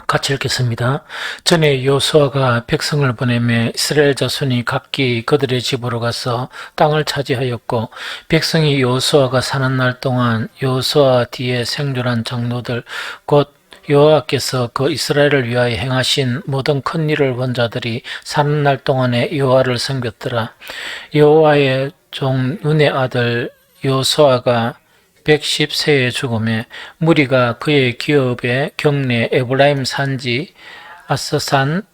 같이 읽겠습니다. 전에 여호수아가 백성을 보내매 이스라엘 자손이 각기 그들의 집으로 가서 땅을 차지하였고, 백성이 여호수아가 사는 날 동안 여호수아 뒤에 생존한 장로들 곧 여호와께서 그 이스라엘을 위하여 행하신 모든 큰 일을 본 자들이 사는 날 동안에 여호와를 섬겼더라. 여호와의 종 눈의 아들 여호수아가 110세에 죽음에 무리가 그의 기업의 경내 에브라임 산지 아스산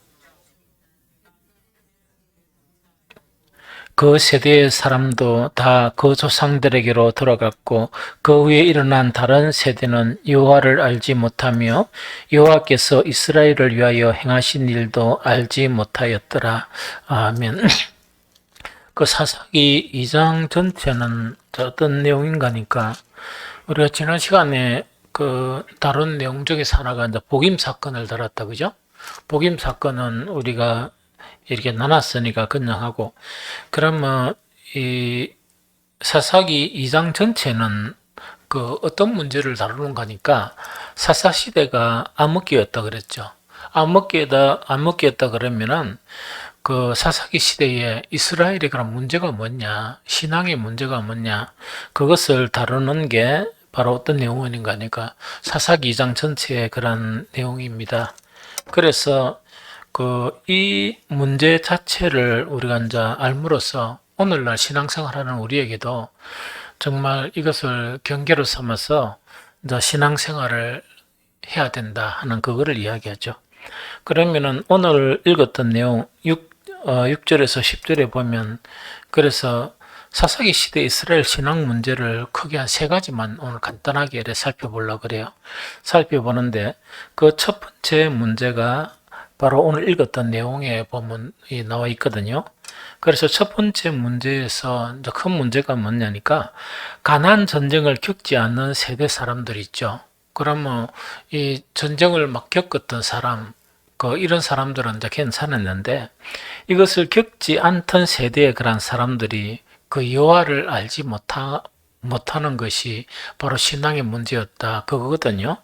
그 세대의 사람도 다 그 조상들에게로 돌아갔고, 그 후에 일어난 다른 세대는 여호와를 알지 못하며 여호와께서 이스라엘을 위하여 행하신 일도 알지 못하였더라. 아멘. 그 사사기 2장 전체는 어떤 내용인가니까, 우리가 지난 시간에 그 다룬 내용 중에서 하나가 이제 복임 사건을 다뤘다, 그죠? 복임 사건은 우리가 이렇게 나눴으니까 그냥 하고, 그러면 이 사사기 2장 전체는 그 어떤 문제를 다루는 거니까, 사사 시대가 암흑기였다 그랬죠. 암흑기였다 그러면은 그 사사기 시대에 이스라엘의 그런 문제가 뭐냐, 신앙의 문제가 뭐냐, 그것을 다루는 게 바로 어떤 내용인가 하니까 사사기 2장 전체의 그런 내용입니다. 그래서 이 문제 자체를 우리가 이제 알므로써 오늘날 신앙생활하는 우리에게도 정말 이것을 경계로 삼아서 이제 신앙생활을 해야 된다 하는 그거를 이야기하죠. 그러면은 오늘 읽었던 내용 6절에서 10절에 보면, 그래서 사사기 시대 이스라엘 신앙 문제를 크게 한 세 가지만 오늘 간단하게 살펴보려고 그래요. 살펴보는데 그 첫 번째 문제가 바로 오늘 읽었던 내용에 보면 나와 있거든요. 그래서 첫 번째 문제에서 이제 큰 문제가 뭐냐니까, 가나안 전쟁을 겪지 않는 세대 사람들 있죠. 그러면 이 전쟁을 막 겪었던 사람, 이런 사람들은 이제 괜찮았는데, 이것을 겪지 않던 세대의 그런 사람들이 그 여호와를 알지 못하는 것이 바로 신앙의 문제였다, 그거거든요.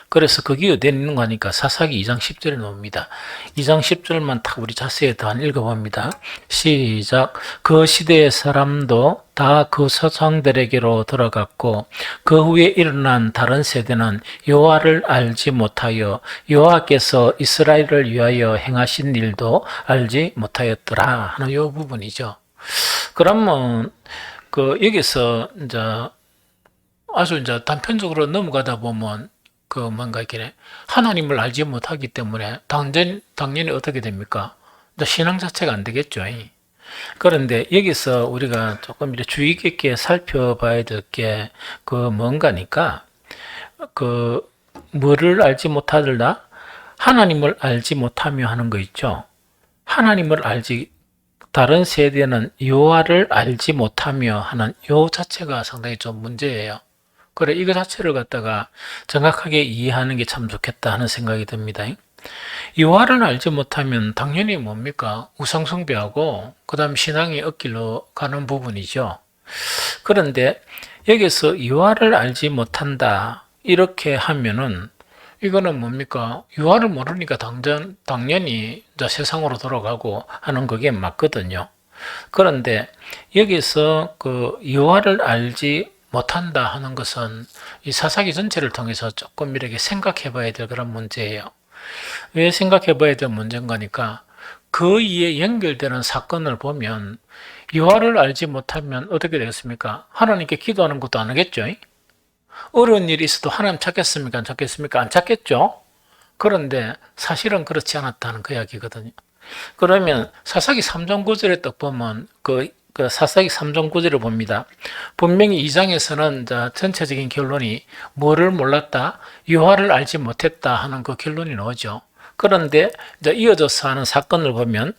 그래서 그게 어디에 있는 거니까 사사기 2장 10절에 나옵니다. 2장 10절만 딱 우리 자세히 더 읽어봅니다. 시작. 그 시대의 사람도 다 그 조상들에게로 돌아갔고, 그 후에 일어난 다른 세대는 여호와를 알지 못하여 여호와께서 이스라엘을 위하여 행하신 일도 알지 못하였더라 하는 이 부분이죠. 그러면 여기서 이제 아주 이제 단편적으로 넘어가다 보면 뭔가 이렇게 하나님을 알지 못하기 때문에 당연히 어떻게 됩니까? 신앙 자체가 안 되겠죠. 그런데 여기서 우리가 조금 이렇게 주의 깊게 살펴봐야 될 게 뭔가니까, 뭐를 알지 못하더라? 하나님을 알지 못하며 하는 거 있죠. 다른 세대는 여호와를 알지 못하며 하는 요 자체가 상당히 좀 문제예요. 그래, 이거 자체를 갖다가 정확하게 이해하는 게 참 좋겠다 하는 생각이 듭니다. 여호와를 알지 못하면 당연히 뭡니까? 우상숭배하고 그 다음 신앙이 엇길로 가는 부분이죠. 그런데 여기서 여호와를 알지 못한다 이렇게 하면은 이거는 뭡니까? 여호와를 모르니까 당연히 이제 세상으로 돌아가고 하는 그게 맞거든요. 그런데 여기서 여호와를 알지 못한다 하는 것은 이 사사기 전체를 통해서 조금 이렇게 생각해 봐야 될 그런 문제예요. 왜 생각해 봐야 될 문제인가니까, 그 이에 연결되는 사건을 보면 여호와를 알지 못하면 어떻게 되겠습니까? 하나님께 기도하는 것도 안 하겠죠. 어려운 일이 있어도 하나님 찾겠습니까? 안 찾겠습니까? 안 찾겠죠. 그런데 사실은 그렇지 않았다는 그 이야기거든요. 그러면 사사기 3장 9절에 딱 보면 사사기 3장 9절을 봅니다. 분명히 2장에서는 전체적인 결론이 뭐를 몰랐다? 여호와를 알지 못했다 하는 그 결론이 나오죠. 그런데 이어져서 하는 사건을 보면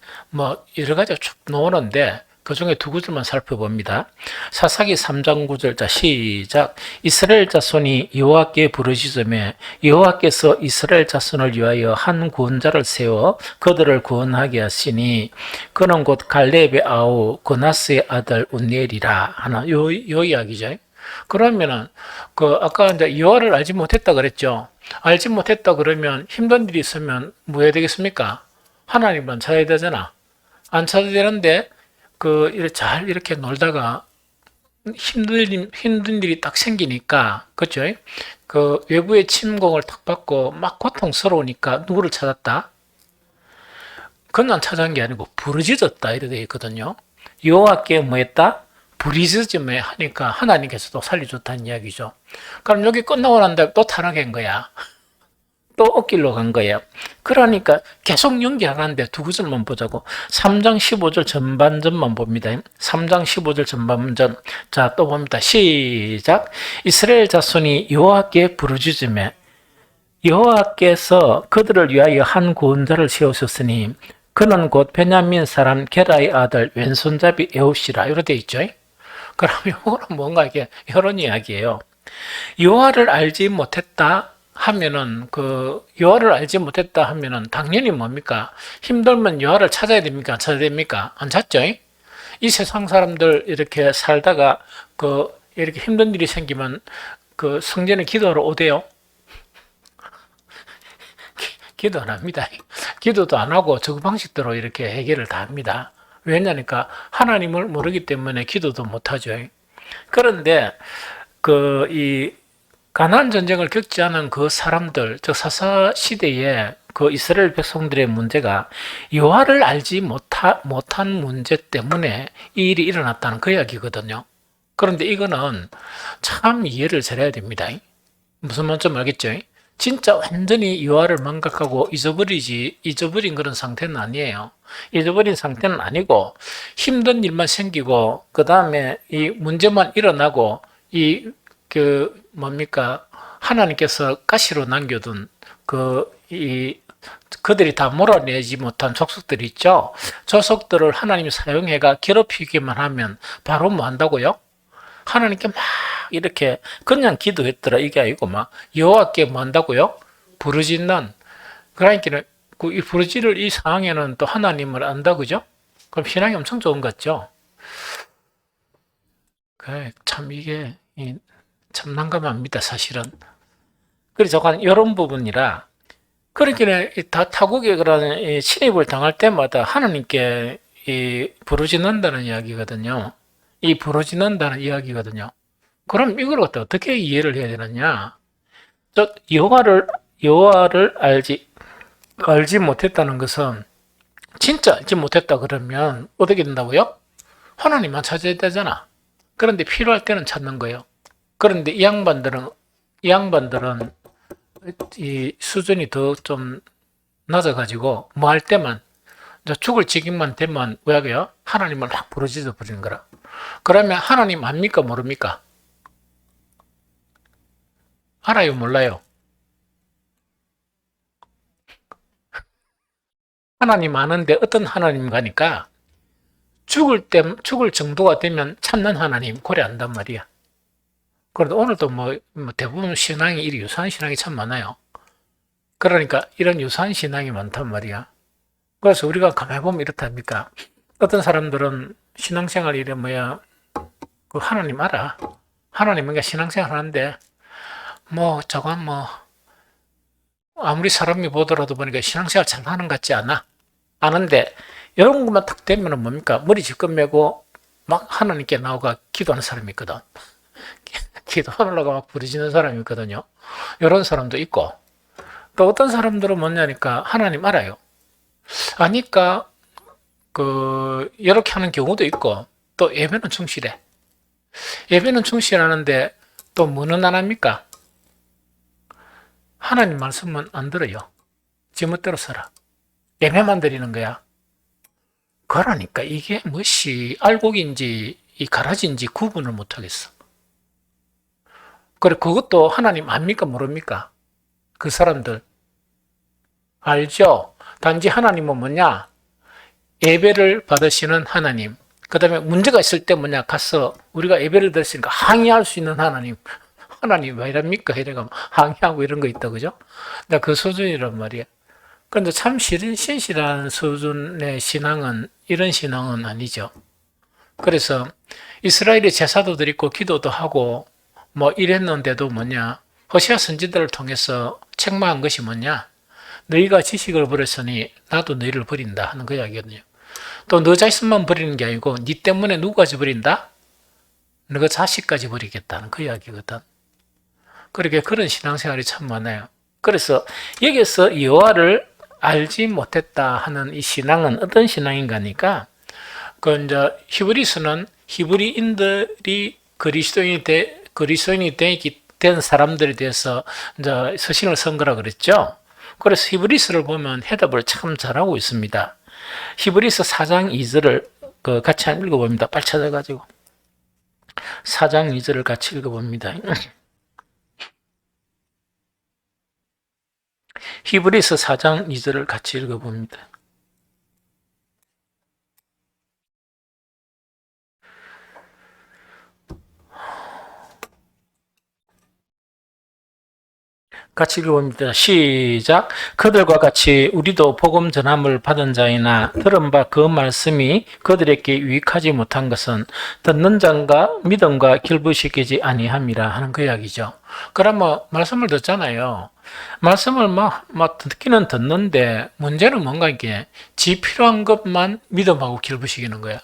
여러 가지가 쭉 나오는데 그 중에 두 구절만 살펴봅니다. 사사기 3장 9절, 자 시작. 이스라엘 자손이 여호와께 부르짖으매 여호와께서 이스라엘 자손을 위하여 한 구원자를 세워 그들을 구원하게 하시니 그는 곧 갈렙의 아우 고나스의 아들 운니엘이라 하나 요 이야기죠. 그러면은 그 아까 이제 여호와를 알지 못했다 그랬죠. 알지 못했다 그러면 힘든 일이 있으면 뭐 해야 되겠습니까? 하나님만 찾아야 되잖아. 안 찾아야 되는데 그 이렇게 잘 이렇게 놀다가 힘든 일이 딱 생기니까 그죠? 그 외부의 침공을 탁 받고 막 고통스러우니까 누구를 찾았다? 그냥 찾아온 게 아니고 부르짖었다 이렇게 되어 있거든요. 여호와께 뭐 했다? 부르짖음에 하니까 하나님께서도 살려줬다는 이야기죠. 그럼 여기 끝나고 난 다음에 또 타락한 거야. 또 엇길로 간 거예요. 그러니까 계속 연기하는데 두 구절만 보자고. 3장 15절 전반전만 봅니다. 3장 15절 전반전. 자, 또 봅니다. 시작. 이스라엘 자손이 여호와께 부르짖으며 여호와께서 그들을 위하여 한 구원자를 세우셨으니 그는 곧 베냐민 사람 게라의 아들 왼손잡이 에훗이라. 이렇게 돼 있죠. 그럼 이거는 뭔가 이게 이런 이야기예요. 여호와를 알지 못했다 하면은 그 여호와를 알지 못했다 하면은 당연히 뭡니까? 힘들면 여호와를 찾아야 됩니까? 안 찾아야 됩니까? 안 찾죠? 이 세상 사람들 이렇게 살다가 그 이렇게 힘든 일이 생기면 그 성전에 기도하러 오대요. 기도 안 합니다. 기도도 안 하고 저 방식대로 이렇게 해결을 다 합니다. 왜냐니까 하나님을 모르기 때문에 기도도 못 하죠. 그런데 그 이 가나안 전쟁을 겪지 않은 그 사람들, 즉 사사 시대에 그 이스라엘 백성들의 문제가 여호와를 알지 못한 문제 때문에 이 일이 일어났다는 그 이야기거든요. 그런데 이거는 참 이해를 잘해야 됩니다. 무슨 말인지 알겠죠? 진짜 완전히 여호와를 망각하고 잊어버린 그런 상태는 아니에요. 잊어버린 상태는 아니고 힘든 일만 생기고 그 다음에 이 문제만 일어나고 뭡니까? 하나님께서 가시로 남겨둔 그들이 다 몰아내지 못한 족속들이 있죠. 족속들을 하나님이 사용해가 괴롭히기만 하면 바로 뭐 한다고요? 하나님께 막 이렇게 그냥 기도했더라 이게 아니고 막 여호와께 뭐 한다고요? 부르짖는. 그러니까 이 부르짖을 이 상황에는 또 하나님을 안다 그죠? 그럼 신앙이 엄청 좋은 것 같죠? 참 이게 참 난감합니다 사실은. 그래서 이런 부분이라 그렇게 다 타국에 그런 침입을 당할 때마다 하나님께 부르짖는다는 이야기거든요. 이 부르짖는다는 이야기거든요. 그럼 이걸 어떻게 이해를 해야 되느냐? 여호와를 알지 못했다는 것은 진짜 알지 못했다 그러면 어떻게 된다고요? 하나님만 찾아야 되잖아. 그런데 필요할 때는 찾는 거예요. 그런데 이 양반들은 이 수준이 더 좀 낮아가지고 뭐 할 때만 죽을 지경만 되면 왜 하게요? 하나님을 확 부르짖어 버리는 거라. 그러면 하나님 압니까 모릅니까? 알아요 몰라요? 하나님 아는데 어떤 하나님 가니까 죽을 정도가 되면 참는 하나님 고려 한단 말이야. 그런데 오늘도 뭐 대부분 신앙이 이리 유사한 신앙이 참 많아요. 그러니까 이런 유사한 신앙이 많단 말이야. 그래서 우리가 가만히 보면 이렇답니까? 어떤 사람들은 신앙생활 이래 그 하나님 알아. 하나님 뭔가 신앙생활 하는데 저건 아무리 사람이 보더라도 보니까 신앙생활 잘 하는 것 같지 않아. 아는데 이런 것만 딱 되면은 뭡니까? 머리 질끈 매고 막 하나님께 나오가 기도하는 사람이 있거든. 기도하려고 막 부르짖는 사람이 있거든요. 이런 사람도 있고 또 어떤 사람들은 뭐냐니까 하나님 알아요. 아니까 이렇게 하는 경우도 있고 또 예배는 충실해. 예배는 충실하는데 또 뭐는 안 합니까? 하나님 말씀은 안 들어요. 지멋대로 살아. 예배만 드리는 거야. 그러니까 이게 무엇이 알곡인지 이 가라지인지 구분을 못 하겠어. 그래 그것도 하나님 압니까 모릅니까? 그 사람들 알죠? 단지 하나님은 뭐냐? 예배를 받으시는 하나님. 그 다음에 문제가 있을 때 뭐냐? 가서 우리가 예배를 드렸으니까 항의할 수 있는 하나님. 하나님 왜 이럽니까? 이래가 항의하고 이런 거 있다, 그죠? 그 수준이란 말이야. 그런데 참 신실한 수준의 신앙은 이런 신앙은 아니죠. 그래서 이스라엘의 제사도 드리고 기도도 하고 뭐 이랬는데도 뭐냐? 호시아 선지자를 통해서 책망한 것이 뭐냐? 너희가 지식을 버렸으니 나도 너희를 버린다 하는 그 이야기거든요. 또 너 자신만 버리는 게 아니고 네 때문에 누구까지 버린다? 너가 자식까지 버리겠다는 그 이야기거든. 그렇게 그런 신앙생활이 참 많아요. 그래서 여기서 여호와를 알지 못했다 하는 이 신앙은 어떤 신앙인가니까 그 이제 히브리서는 히브리인들이 그리스도인이 된 사람들에 대해서 이제 서신을 쓴 거라 그랬죠. 그래서 히브리서를 보면 해답을 참 잘하고 있습니다. 히브리서 4장 2절을 같이 한번 읽어봅니다. 빨리 찾아가지고 4장 2절을 같이 읽어봅니다. 히브리서 4장 2절을 같이 읽어봅니다. 같이 읽어봅니다. 시작. 그들과 같이 우리도 복음 전함을 받은 자이나 들은 바 그 말씀이 그들에게 유익하지 못한 것은 듣는 자가 믿음과 결부시키지 아니함이라 하는 그 이야기죠. 그러면 말씀을 듣잖아요. 말씀을 듣기는 듣는데 문제는 뭔가 이게 지 필요한 것만 믿음하고 결부시키는 거야.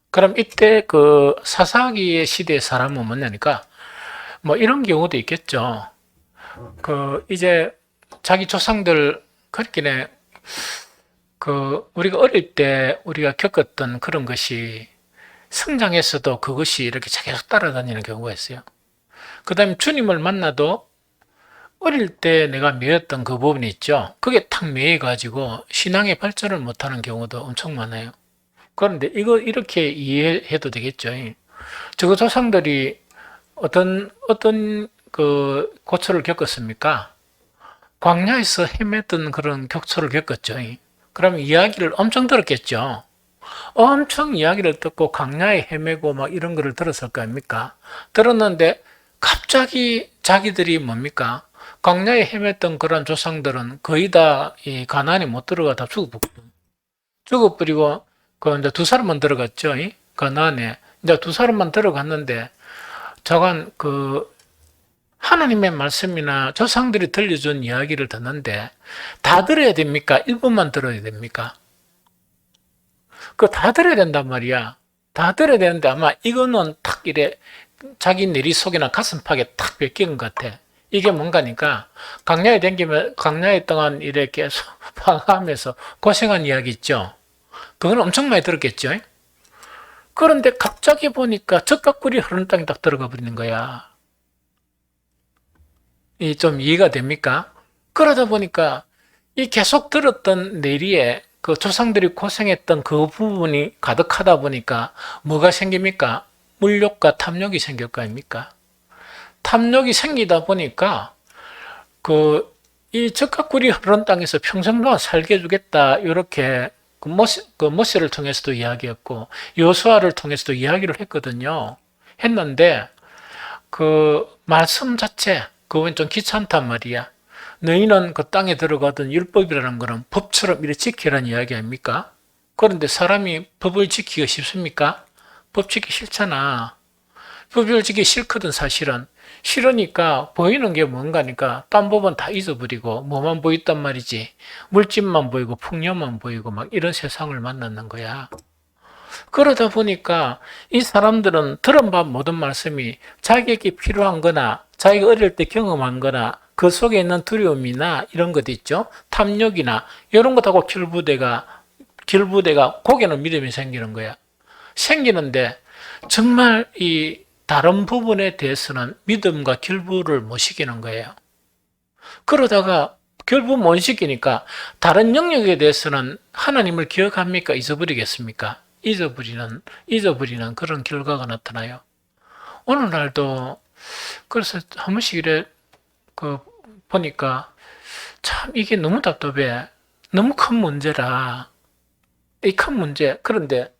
그럼 이때 그 사사기의 시대의 사람은 뭐냐니까 뭐 이런 경우도 있겠죠. 이제 자기 조상들 그렇게 우리가 어릴 때 우리가 겪었던 그런 것이 성장해서도 그것이 이렇게 계속 따라다니는 경우가 있어요. 그 다음에 주님을 만나도 어릴 때 내가 매였던 그 부분이 있죠. 그게 탁 매여가지고 신앙의 발전을 못하는 경우도 엄청 많아요. 그런데 이거 이렇게 이해해도 되겠죠. 저 조상들이 어떤 그 고초를 겪었습니까? 광야에서 헤맸던 그런 격초를 겪었죠. 그러면 이야기를 엄청 들었겠죠. 엄청 이야기를 듣고 광야에 헤매고 막 이런 거를 들었을 거 아닙니까? 들었는데 갑자기 자기들이 뭡니까? 광야에 헤맸던 그런 조상들은 거의 다 이 가나안에 못 들어가 다 죽어버리고 그 이제 두 사람만 들어갔죠. 가나안에 이제 두 사람만 들어갔는데 저건 하나님의 말씀이나 조상들이 들려준 이야기를 듣는데 다 들어야 됩니까? 일부만 들어야 됩니까? 다 들어야 된단 말이야. 다 들어야 되는데 아마 이거는 탁 이래 자기 내리속이나 가슴팍에 탁 베낀 것 같아. 이게 뭔가니까 강야에 댕기면 강야에 동안 이렇게 방황하면서 고생한 이야기 있죠. 그건 엄청 많이 들었겠죠. 그런데 갑자기 보니까 젖가꿀이 흐르는 땅에 딱 들어가 버리는 거야. 이 좀 이해가 됩니까? 그러다 보니까 이 계속 들었던 내리에 그 조상들이 고생했던 그 부분이 가득하다 보니까 뭐가 생깁니까? 물욕과 탐욕이 생길 거 아닙니까? 탐욕이 생기다 보니까 이 젖가꿀이 흐르는 땅에서 평생 동안 살게 해주겠다 이렇게 모세를 통해서도 이야기했고 여호수아를 통해서도 이야기를 했거든요. 했는데 그 말씀 자체 그건 좀 귀찮단 말이야. 너희는 그 땅에 들어가던 율법이라는 거는 법처럼 이렇게 지키라는 이야기 아닙니까? 그런데 사람이 법을 지키기가 쉽습니까? 법 지키기 싫잖아. 법을 지키기 싫거든 사실은. 싫으니까 보이는 게 뭔가니까 딴 법은 다 잊어버리고 뭐만 보였단 말이지. 물집만 보이고 풍요만 보이고 막 이런 세상을 만났는 거야. 그러다 보니까 이 사람들은 들은 바 모든 말씀이 자기에게 필요한 거나 자기가 어릴 때 경험한 거나 그 속에 있는 두려움이나 이런 것 있죠. 탐욕이나 이런 것하고 결부대가 거기는 믿음이 생기는 거야. 생기는데 정말 이 다른 부분에 대해서는 믿음과 결부를 못 시키는 거예요. 그러다가 결부 못 시키니까 다른 영역에 대해서는 하나님을 기억합니까? 잊어버리겠습니까? 잊어버리는 그런 결과가 나타나요. 오늘날도 그래서 한 번씩 이래 보니까 참 이게 너무 답답해. 너무 큰 문제라. 이 큰 문제. 그런데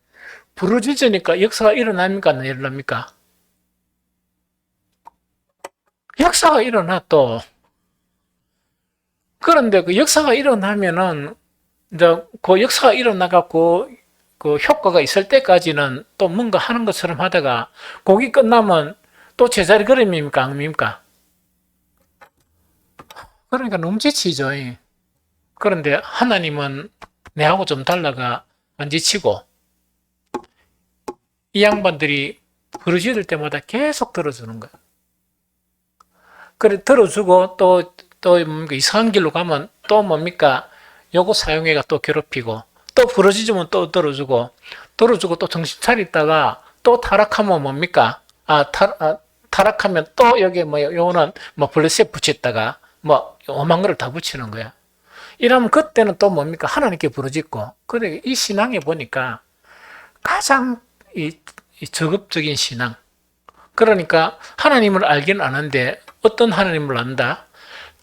부르짖으니까 역사가 일어납니까? 안 일어납니까? 역사가 일어나 또. 그런데 그 역사가 일어나면은 이제 그 역사가 일어나갖고 그 효과가 있을 때까지는 또 뭔가 하는 것처럼 하다가 거기 끝나면 또 제자리 걸음입니까? 아닙니까? 그러니까 너무 지치죠. 그런데 하나님은 내하고 좀 달라가 안 지치고 이 양반들이 부르짖을 때마다 계속 들어주는 거야. 그래 들어주고 또 뭡니까? 이상한 길로 가면 또 뭡니까? 요거 사용해가 또 괴롭히고 또 부러지면 또 들어주고 또 정신 차리다가 또 타락하면 뭡니까? 타락하면 또 여기 뭐 요거는 뭐 블레셋 붙였다가 뭐 오만 거를 다 붙이는 거야. 이러면 그때는 또 뭡니까? 하나님께 부르짖고. 그래 이 신앙에 보니까 가장 이 적극적인 신앙. 그러니까 하나님을 알긴 아는데 어떤 하나님을 안다?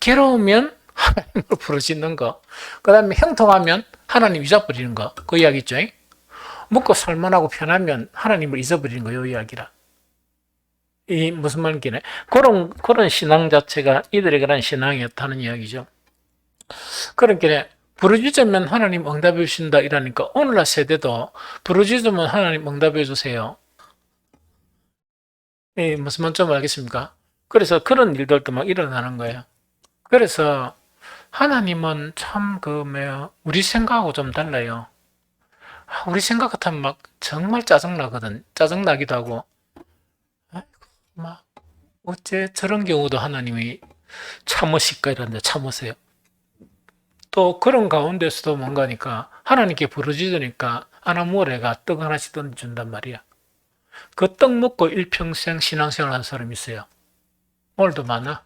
괴로우면 하나님을 부르짖는 거. 그 다음에 형통하면 하나님 잊어버리는 거. 그 이야기 있죠. 먹고 살만하고 편하면 하나님을 잊어버리는 거. 요 이야기라. 이 무슨 말인지 그런 신앙 자체가 이들의 그런 신앙이었다는 이야기죠. 그러니까 부르짖으면 하나님 응답해 주신다 이러니까 오늘날 세대도 부르짖으면 하나님 응답해 주세요. 무슨 말인지 좀 알겠습니까? 그래서 그런 일들도 막 일어나는 거예요. 그래서 하나님은 참 우리 생각하고 좀 달라요. 우리 생각 같으면 막 정말 짜증나거든. 짜증나기도 하고 아이고, 막 어째 저런 경우도 하나님이 참으실까 이런데 참으세요. 또 그런 가운데서도 뭔가니까 하나님께 부르짖으니까 아나무어레가 떡 하나씩 던져준단 말이야. 그 떡 먹고 일평생 신앙생활 하는 사람이 있어요. 오늘도 많아.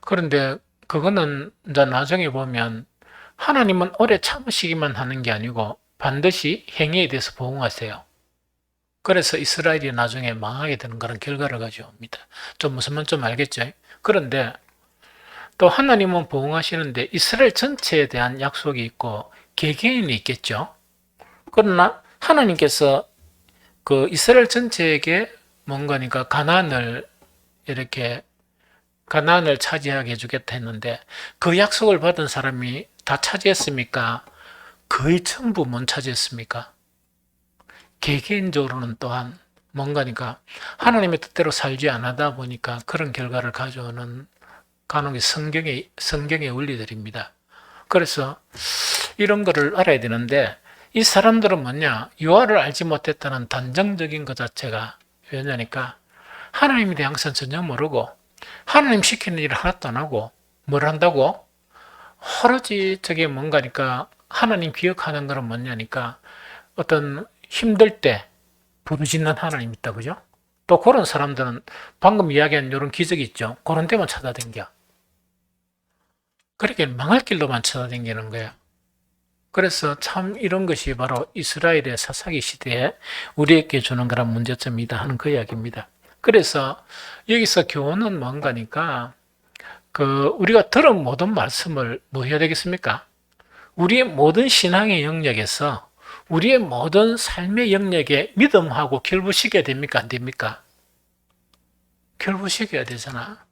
그런데 그거는 이제 나중에 보면 하나님은 오래 참으시기만 하는 게 아니고 반드시 행위에 대해서 보응하세요. 그래서 이스라엘이 나중에 망하게 되는 그런 결과를 가져옵니다. 좀 무슨 말인지 좀 알겠죠? 그런데 또 하나님은 보응하시는데 이스라엘 전체에 대한 약속이 있고 개개인이 있겠죠. 그러나 하나님께서 그 이스라엘 전체에게 뭔가니까 가나안을 차지하게 해주겠다 했는데 그 약속을 받은 사람이 다 차지했습니까? 거의 전부 못 차지했습니까? 개개인적으로는 또한 뭔가니까 하나님의 뜻대로 살지 않다 보니까 그런 결과를 가져오는 간혹 성경의 원리들입니다. 그래서 이런 거를 알아야 되는데 이 사람들은 뭐냐? 요한을 알지 못했다는 단정적인 것 자체가 왜냐니까 하나님에 대해 항상 전혀 모르고 하나님 시키는 일을 하나도 안 하고 뭘 한다고? 오로지 저게 뭔가니까 하나님 기억하는 거는 뭐냐니까 어떤 힘들 때 부르짖는 하나님 있다 그죠? 또 그런 사람들은 방금 이야기한 이런 기적이 있죠. 그런 데만 찾아댕겨. 그렇게 망할 길로만 찾아댕기는 거야. 그래서 참 이런 것이 바로 이스라엘의 사사기 시대에 우리에게 주는 그런 문제점이다 하는 그 이야기입니다. 그래서 여기서 교훈은 뭔가니까 우리가 들은 모든 말씀을 뭐 해야 되겠습니까? 우리의 모든 신앙의 영역에서 우리의 모든 삶의 영역에 믿음하고 결부시켜야 됩니까? 안 됩니까? 결부시켜야 되잖아.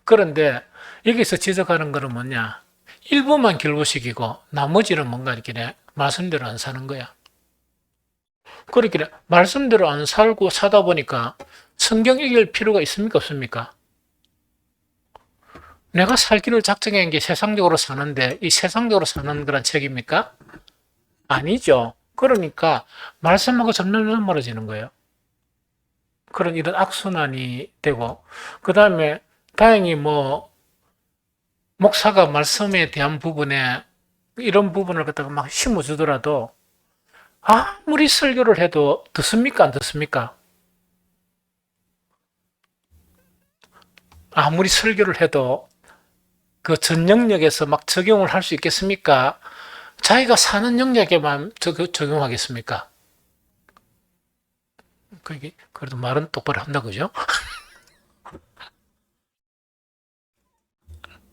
그런데 여기서 지적하는 것은 뭐냐? 일부만 결부시키고 나머지는 뭔가 이렇게 말씀대로 안 사는 거야. 그렇게 말씀대로 안 살고 사다 보니까 성경 읽을 필요가 있습니까? 없습니까? 내가 살기를 작정한 게 세상적으로 사는데 이 세상적으로 사는 그런 책입니까? 아니죠. 그러니까 말씀하고 점점 멀어지는 거예요. 그런 이런 악순환이 되고 그 다음에 다행히 목사가 말씀에 대한 부분에 이런 부분을 갖다가 막 심어주더라도 아무리 설교를 해도 듣습니까? 안 듣습니까? 아무리 설교를 해도 그 전 영역에서 막 적용을 할 수 있겠습니까? 자기가 사는 영역에만 적용하겠습니까? 그래도 말은 똑바로 한다, 그죠?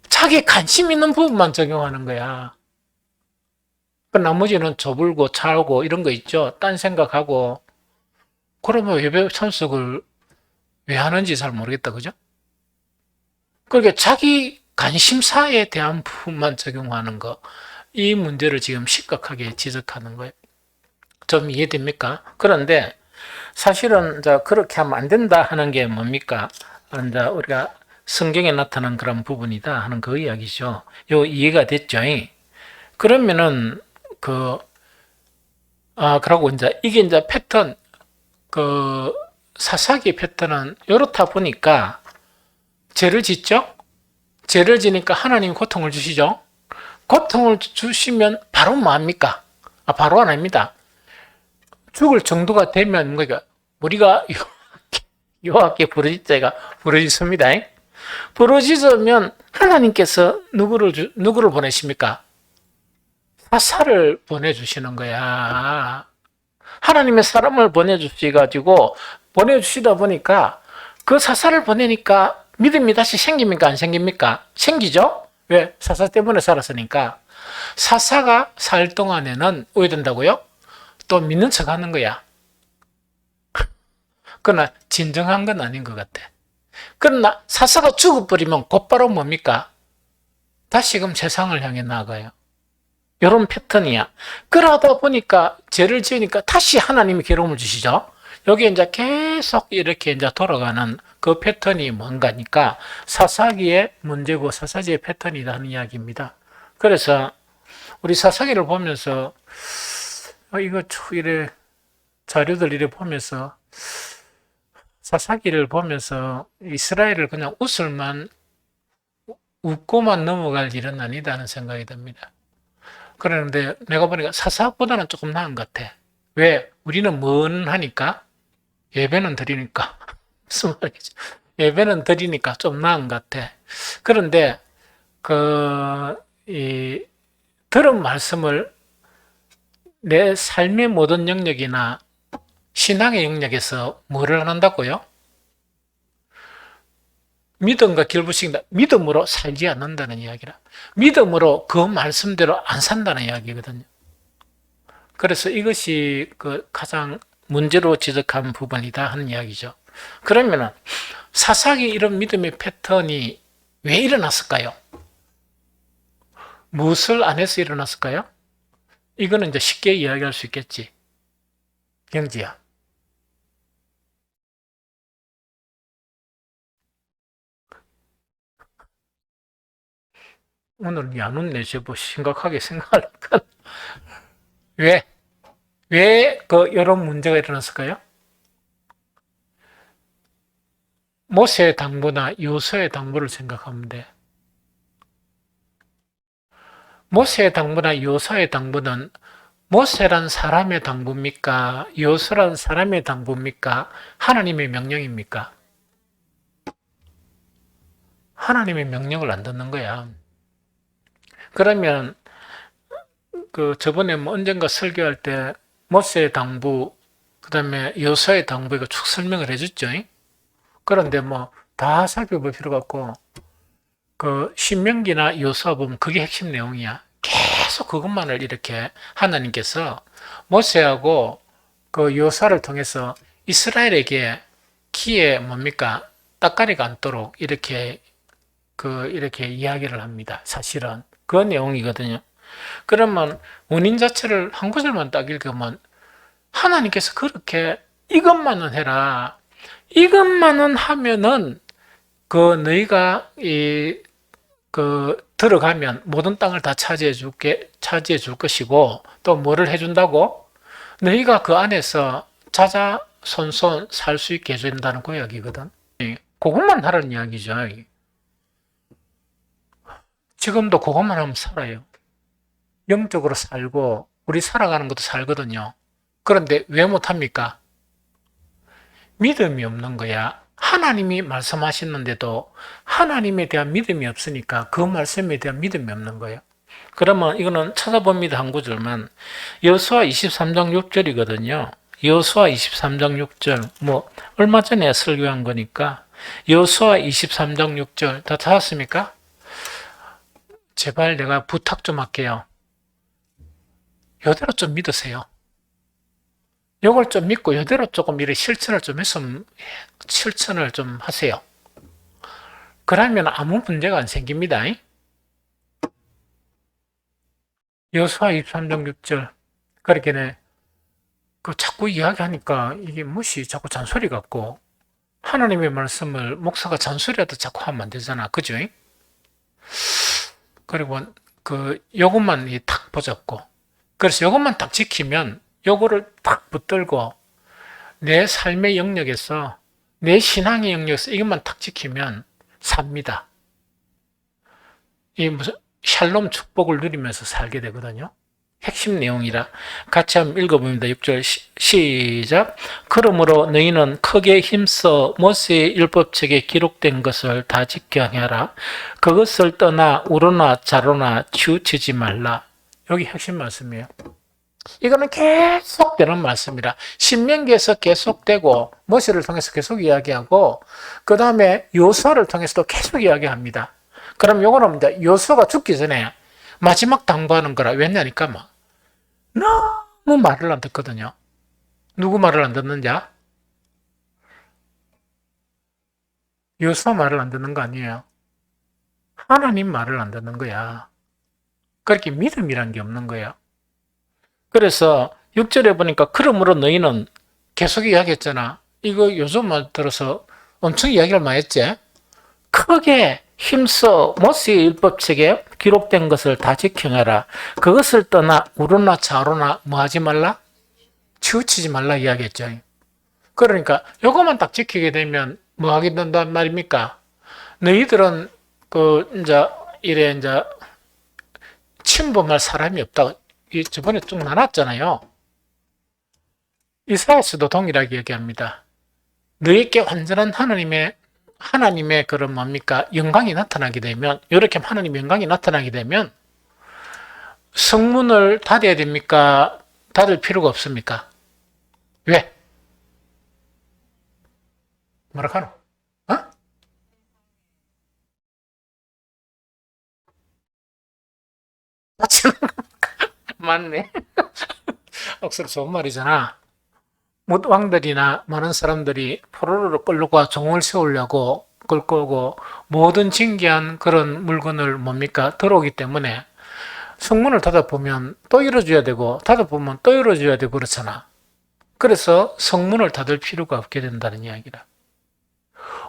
자기 관심 있는 부분만 적용하는 거야. 그 나머지는 좁을고 차고 이런 거 있죠? 딴 생각하고. 그러면 예배 참석을 왜 하는지 잘 모르겠다, 그죠? 그러니까 자기 관심사에 대한 부분만 적용하는 거. 이 문제를 지금 심각하게 지적하는 거예요. 좀 이해됩니까? 그런데 사실은 이제 그렇게 하면 안 된다 하는 게 뭡니까? 이제 우리가 성경에 나타난 그런 부분이다 하는 그 이야기죠. 요 이해가 됐죠? 그러면은 그 그러고 이제 이게 이제 패턴 그 사사기 패턴은 이렇다 보니까 죄를 짓죠? 죄를 지니까 하나님 고통을 주시죠? 고통을 주시면 바로 뭐합니까? 바로 안 합니다. 죽을 정도가 되면 그러니까 우리가 여호와께 부르짖자가 부르짖습니다. 부르짖으면 하나님께서 누구를 보내십니까? 사사를 보내주시는 거야. 하나님의 사람을 보내주시다 보니까 그 사사를 보내니까 믿음이 다시 생깁니까? 안 생깁니까? 생기죠? 왜? 사사 때문에 살았으니까. 사사가 살 동안에는 왜 된다고요? 또 믿는 척 하는 거야. 그러나 진정한 건 아닌 것 같아. 그러나 사사가 죽어버리면 곧바로 뭡니까? 다시금 세상을 향해 나아가요. 이런 패턴이야. 그러다 보니까 죄를 지으니까 다시 하나님이 괴로움을 주시죠. 여기 이제 계속 이렇게 이제 돌아가는 그 패턴이 뭔가니까 사사기의 문제고 사사지의 패턴이다 하는 이야기입니다. 그래서 우리 사사기를 보면서 이거 이래 자료들 이래 보면서 사사기를 보면서 이스라엘을 그냥 웃고만 넘어갈 일은 아니다는 생각이 듭니다. 그런데 내가 보니까 사사보다는 조금 나은 것 같아. 왜? 우리는 하니까? 예배는 드리니까. 무슨 말이지? 예배는 드리니까 좀 나은 것 같아. 그런데, 들은 말씀을 내 삶의 모든 영역이나 신앙의 영역에서 뭐를 한다고요? 믿음과 길부식이다. 믿음으로 살지 않는다는 이야기라. 믿음으로 그 말씀대로 안 산다는 이야기거든요. 그래서 이것이 그 가장 문제로 지적한 부분이다 하는 이야기죠. 그러면은 사사기 이런 믿음의 패턴이 왜 일어났을까요? 무엇을 안 해서 일어났을까요? 이거는 이제 쉽게 이야기할 수 있겠지. 경지야. 오늘 야눈 내셔보 심각하게 생각하니까 왜? 왜 이런 문제가 일어났을까요? 모세의 당부나 요서의 당부를 생각하면 돼. 모세의 당부나 요서의 당부는 모세란 사람의 당부입니까? 요서란 사람의 당부입니까? 하나님의 명령입니까? 하나님의 명령을 안 듣는 거야. 그러면 저번에 언젠가 설교할 때 모세의 당부, 그 다음에 요서의 당부 이거 쭉 설명을 해줬죠. 그런데 다 살펴볼 필요가 없고 신명기나 요서 보면 그게 핵심 내용이야. 계속 그것만을 이렇게 하나님께서 모세하고 그 요사를 통해서 이스라엘에게 키에 따까리가 않도록 이렇게 이야기를 합니다. 사실은 그 내용이거든요. 그러면 원인 자체를 한 구절만 딱 읽으면 하나님께서 그렇게 이것만은 해라. 이것만은 하면은 너희가 들어가면 모든 땅을 다 차지해 줄 것이고, 또 뭐를 해준다고? 너희가 그 안에서 자자손손 살 수 있게 해준다는 그 이야기거든. 그것만 하라는 이야기죠. 지금도 그것만 하면 살아요. 영적으로 살고, 우리 살아가는 것도 살거든요. 그런데 왜 못합니까? 믿음이 없는 거야. 하나님이 말씀하시는데도 하나님에 대한 믿음이 없으니까 그 말씀에 대한 믿음이 없는 거예요. 그러면 이거는 찾아봅니다. 한 구절만. 여호수아 23장 6절이거든요. 여호수아 23장 6절. 얼마 전에 설교한 거니까 여호수아 23장 6절 다 찾았습니까? 제발 내가 부탁 좀 할게요. 이대로 좀 믿으세요. 이걸 좀 믿고 이대로 조금 실천을 좀 하세요. 그러면 아무 문제가 안 생깁니다. 여호수아 23장 6절 그렇게네. 그 자꾸 이야기하니까 이게 무엇이 자꾸 잔소리 같고, 하나님의 말씀을 목사가 잔소리라도 자꾸 하면 안 되잖아. 그죠? 그리고 요것만 탁 붙잡고, 그래서 요것만 딱 지키면 요거를 딱 붙들고 내 삶의 영역에서, 내 신앙의 영역에서 이것만 딱 지키면 삽니다. 이 무슨 샬롬 축복을 누리면서 살게 되거든요. 핵심 내용이라 같이 한번 읽어봅니다. 6절 시작. 그러므로 너희는 크게 힘써 모세의 율법책에 기록된 것을 다 지켜 행하라. 그것을 떠나 우로나 좌로나 치우치지 말라. 여기 핵심 말씀이에요. 이거는 계속되는 말씀이라. 신명기에서 계속되고 모세를 통해서 계속 이야기하고, 그 다음에 요수아를 통해서도 계속 이야기합니다. 그럼 요거는 요수아가 죽기 전에 마지막 당부하는 거라. 왜냐니까 너무 말을 안 듣거든요. 누구 말을 안 듣는냐? 요수아 말을 안 듣는 거 아니에요. 하나님 말을 안 듣는 거야. 그렇게 믿음이란 게 없는 거야. 그래서 6절에 보니까 그러므로 너희는 계속 이야기했잖아. 이거 요즘만 들어서 엄청 이야기를 많이 했지. 크게 힘써 모세의 율법책에 기록된 것을 다 지켜내라. 그것을 떠나 우로나 좌로나 뭐 하지 말라? 치우치지 말라 이야기했죠. 그러니까 요것만 딱 지키게 되면 뭐 하게 된단 말입니까? 너희들은 이제 침범할 사람이 없다. 저번에 쭉 나눴잖아요. 이사야서도 동일하게 얘기합니다. 너희에게 완전한 하나님의 그런 영광이 나타나게 되면, 이렇게 하나님의 영광이 나타나게 되면 성문을 닫아야 됩니까? 닫을 필요가 없습니까? 왜? 뭐라 카노? 어? 맞네. 억수로 좋은 말이잖아. 왕들이나 많은 사람들이 포로로 끌고 종을 세우려고 끌고 모든 진귀한 그런 물건을 들어오기 때문에 성문을 닫아보면 또 열어줘야 되고 닫아보면 또 열어줘야 되고 그렇잖아. 그래서 성문을 닫을 필요가 없게 된다는 이야기라.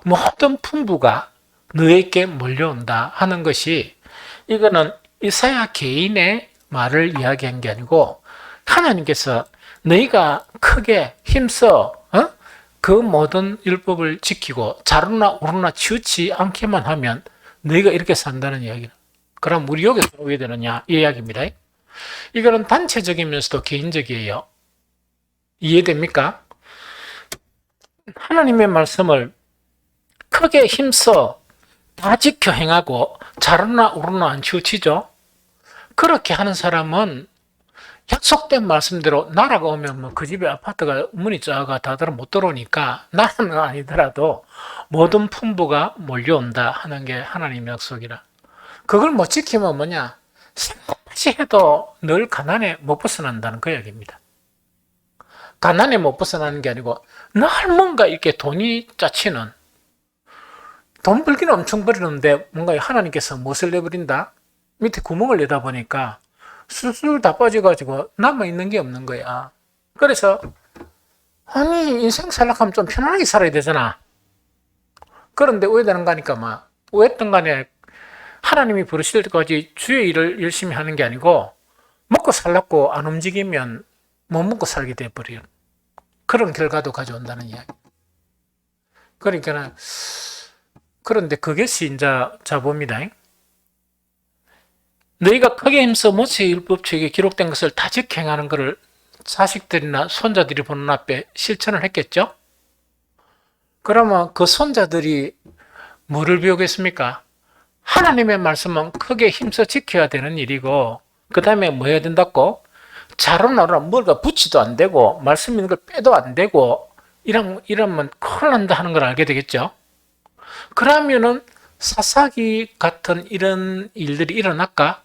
모든 풍부가 너에게 몰려온다 하는 것이, 이거는 이사야 개인의 말을 이야기한 게 아니고 하나님께서 너희가 크게 힘써 그 모든 율법을 지키고 좌로나 우로나 치우치 않게만 하면 너희가 이렇게 산다는 이야기다. 그럼 우리 여기서 왜 되느냐 이 이야기입니다. 이거는 단체적이면서도 개인적이에요. 이해됩니까? 하나님의 말씀을 크게 힘써 다 지켜 행하고 좌로나 우로나 안 치우치죠. 그렇게 하는 사람은 약속된 말씀대로 나라가 오면 그 집에 아파트가 문이 작아 다들 못 들어오니까 나라는 아니더라도 모든 풍부가 몰려온다 하는 게 하나님의 약속이라. 그걸 못 지키면 생각까지 해도 늘 가난에 못 벗어난다는 그 이야기입니다. 가난에 못 벗어나는 게 아니고 늘 뭔가 이렇게 돈이 짜치는, 돈 벌기는 엄청 벌이는데 뭔가 하나님께서 무엇을 내버린다? 밑에 구멍을 내다 보니까 술술 다 빠져가지고 남아있는 게 없는 거야. 그래서 아니 인생 살려면 좀 편안하게 살아야 되잖아. 그런데 왜 되는가 하니까 왜 했던 간에 하나님이 부르실 때까지 주의 일을 열심히 하는 게 아니고 먹고 살려고 안 움직이면 못 먹고 살게 돼버려요. 그런 결과도 가져온다는 이야기. 그러니까 그런데 그것이 이제 자봅니다. 너희가 크게 힘써 모세의 율법책에 기록된 것을 다 지켜 행하는 것을 자식들이나 손자들이 보는 앞에 실천을 했겠죠? 그러면 그 손자들이 뭐를 배우겠습니까? 하나님의 말씀은 크게 힘써 지켜야 되는 일이고, 그 다음에 뭐 해야 된다고? 자로나로 뭐가 붙이도 안 되고 말씀 있는 걸 빼도 안 되고 이러면 큰일 난다 하는 걸 알게 되겠죠. 그러면은 사사기 같은 이런 일들이 일어날까?